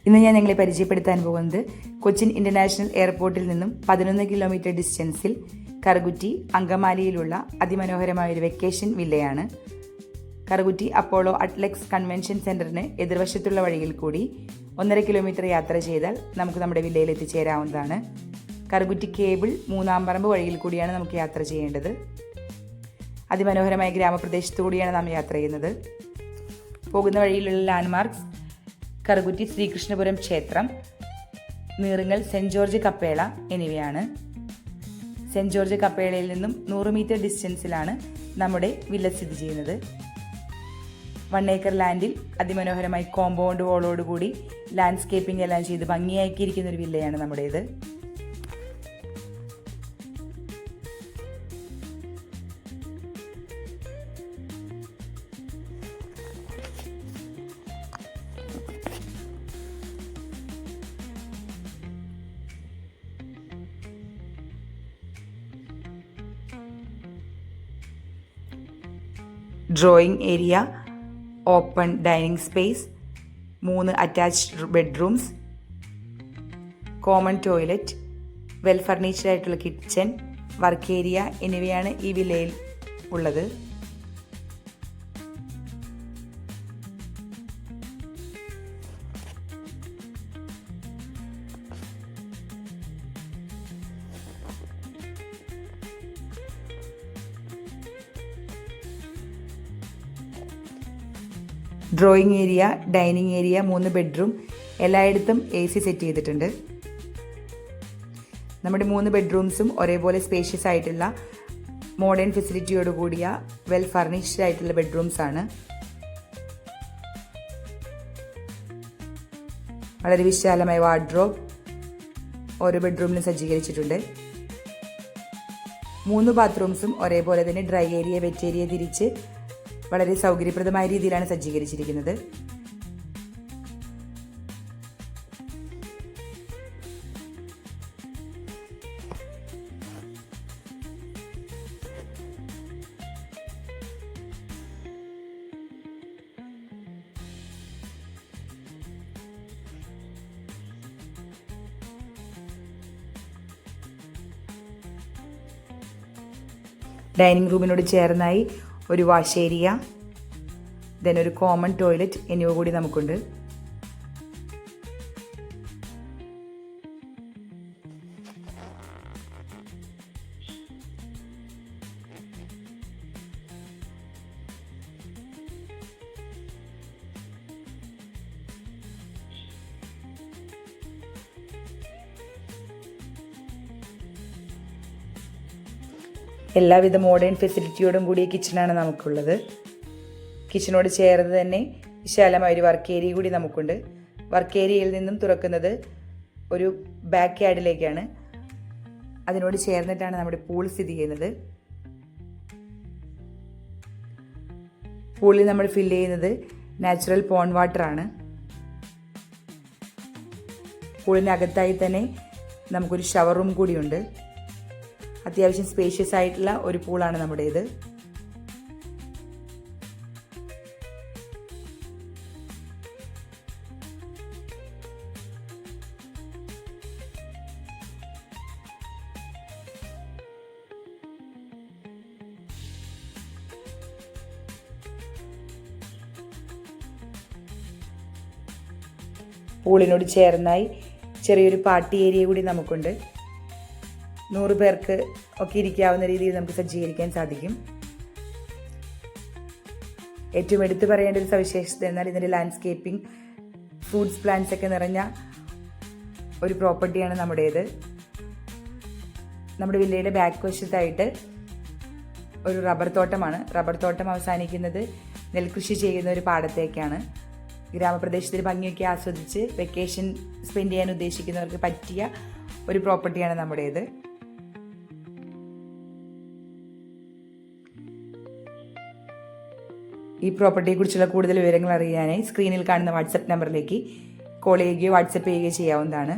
ഇന്ന് ഞാൻ നിങ്ങളെ പരിചയപ്പെടുത്താൻ പോകുന്നത് കൊച്ചിൻ ഇന്റർനാഷണൽ എയർപോർട്ടിൽ നിന്നും 11 കിലോമീറ്റർ ഡിസ്റ്റൻസിൽ കറുകുറ്റി അങ്കമാലിയിലുള്ള അതിമനോഹരമായ ഒരു വെക്കേഷൻ വില്ലയാണ്. കറുകുറ്റി അപ്പോളോ അറ്റ്ലക്സ് കൺവെൻഷൻ സെന്ററിന് എതിർവശത്തുള്ള വഴിയിൽ കൂടി 1.5 കിലോമീറ്റർ യാത്ര ചെയ്താൽ നമുക്ക് നമ്മുടെ വില്ലയിൽ എത്തിച്ചേരാവുന്നതാണ്. കറുകുറ്റി കേബിൾ മൂന്നാംപറമ്പ് വഴിയിൽ കൂടിയാണ് നമുക്ക് യാത്ര ചെയ്യേണ്ടത്. അതിമനോഹരമായ ഗ്രാമപ്രദേശത്തു കൂടിയാണ് നാം യാത്ര ചെയ്യുന്നത്. പോകുന്ന വഴിയിലുള്ള ലാൻഡ്മാർക്സ് കറുകുറ്റി ശ്രീകൃഷ്ണപുരം ക്ഷേത്രം, നീറുങ്ങൽ സെന്റ് ജോർജ് കപ്പേള എന്നിവയാണ്. സെന്റ് ജോർജ് കപ്പേളയിൽ നിന്നും 100 മീറ്റർ ഡിസ്റ്റൻസിലാണ് നമ്മുടെ വില്ല സ്ഥിതി ചെയ്യുന്നത്. 1 ഏക്കർ ലാൻഡിൽ അതിമനോഹരമായി കോമ്പൗണ്ട് വോളോടുകൂടി ലാൻഡ്സ്കേപ്പിംഗ് എല്ലാം ചെയ്ത് ഭംഗിയാക്കിയിരിക്കുന്ന ഒരു വില്ലയാണ് നമ്മുടേത്. Drawing area, open dining space, 3 attached bedrooms, common toilet, well furnished ആയിട്ടുള്ള കിച്ചൺ, വർക്ക് ഏരിയ എന്നിവയാണ് ഈ വില്ലയിൽ ഉള്ളത്. Drawing area, dining area, 3 bedroom, എല്ലായിടത്തും AC സെറ്റ് ചെയ്തിട്ടുണ്ട്. നമ്മുടെ 3 ബെഡ്റൂംസും ഒരേപോലെ സ്പേഷ്യസ് ആയിട്ടുള്ള മോഡേൺ ഫെസിലിറ്റിയോട് കൂടിയ വെൽ ഫർണിഷ്ഡ് ആയിട്ടുള്ള ബെഡ്റൂംസ് ആണ്. വളരെ വിശാലമായ വാർഡ്രോബ് ഓരോ ബെഡ്റൂമിലും സജ്ജീകരിച്ചിട്ടുണ്ട്. 3 ബാത്റൂംസും ഒരേപോലെ തന്നെ ഡ്രൈ ഏരിയ, വെറ്റ് ഏരിയ തിരിച്ച് വളരെ സൗകര്യപ്രദമായ രീതിയിലാണ് സജ്ജീകരിച്ചിരിക്കുന്നത്. ഡൈനിങ് റൂമിനോട് ചേർന്നായി ഒരു വാഷ് ഏരിയ, ദെൻ ഒരു കോമൺ ടോയ്ലറ്റ് എന്നിവ കൂടി നമുക്കുണ്ട്. എല്ലാവിധ മോഡേൺ ഫെസിലിറ്റിയോടും കൂടിയ കിച്ചണാണ് നമുക്കുള്ളത്. കിച്ചണോട് ചേർന്ന് തന്നെ വിശാലമായ ഒരു വർക്ക് ഏരിയ കൂടി നമുക്കുണ്ട്. വർക്ക് ഏരിയയിൽ നിന്നും തുറക്കുന്നത് ഒരു ബാക്ക് യാർഡിലേക്കാണ്. അതിനോട് ചേർന്നിട്ടാണ് നമ്മുടെ പൂൾ സ്ഥിതി ചെയ്യുന്നത്. പൂളിൽ നമ്മൾ ഫില്ല് ചെയ്യുന്നത് നാച്ചുറൽ പോണ്ട് വാട്ടർ ആണ്. പൂളിനകത്തായി തന്നെ നമുക്കൊരു ഷവർ റൂം കൂടിയുണ്ട്. അത്യാവശ്യം സ്പേഷ്യസ് ആയിട്ടുള്ള ഒരു പൂളാണ് നമ്മുടേത്. പൂളിനോട് ചേർന്നായി ചെറിയൊരു പാർട്ടി ഏരിയ കൂടി നമുക്കുണ്ട്. 100 പേർക്ക് ഒക്കെ ഇരിക്കാവുന്ന രീതിയിൽ നമുക്ക് സജ്ജീകരിക്കാൻ സാധിക്കും. ഏറ്റവും എടുത്തു പറയേണ്ട ഒരു സവിശേഷത എന്നാൽ ഇതിൻ്റെ ലാൻഡ്സ്കേപ്പിംഗ്, ഫ്രൂട്ട്സ് പ്ലാന്റ്സ് ഒക്കെ നിറഞ്ഞ ഒരു പ്രോപ്പർട്ടിയാണ് നമ്മുടേത്. നമ്മുടെ വില്ലയുടെ ബാക്ക് വശത്തായിട്ട് ഒരു റബ്ബർ തോട്ടമാണ്. റബ്ബർ തോട്ടം അവസാനിക്കുന്നത് നെൽകൃഷി ചെയ്യുന്ന ഒരു പാടത്തേക്കാണ്. ഗ്രാമപ്രദേശത്തിൽ ഭംഗിയൊക്കെ ആസ്വദിച്ച് വെക്കേഷൻ സ്പെൻഡ് ചെയ്യാൻ ഉദ്ദേശിക്കുന്നവർക്ക് പറ്റിയ ഒരു പ്രോപ്പർട്ടിയാണ് നമ്മുടേത്. ഈ പ്രോപ്പർട്ടിയെക്കുറിച്ചുള്ള കൂടുതൽ വിവരങ്ങൾ അറിയാനായി സ്ക്രീനിൽ കാണുന്ന വാട്സപ്പ് നമ്പറിലേക്ക് കോൾ ചെയ്യുകയോ വാട്സപ്പ് ചെയ്യുകയോ ചെയ്യാവുന്നതാണ്.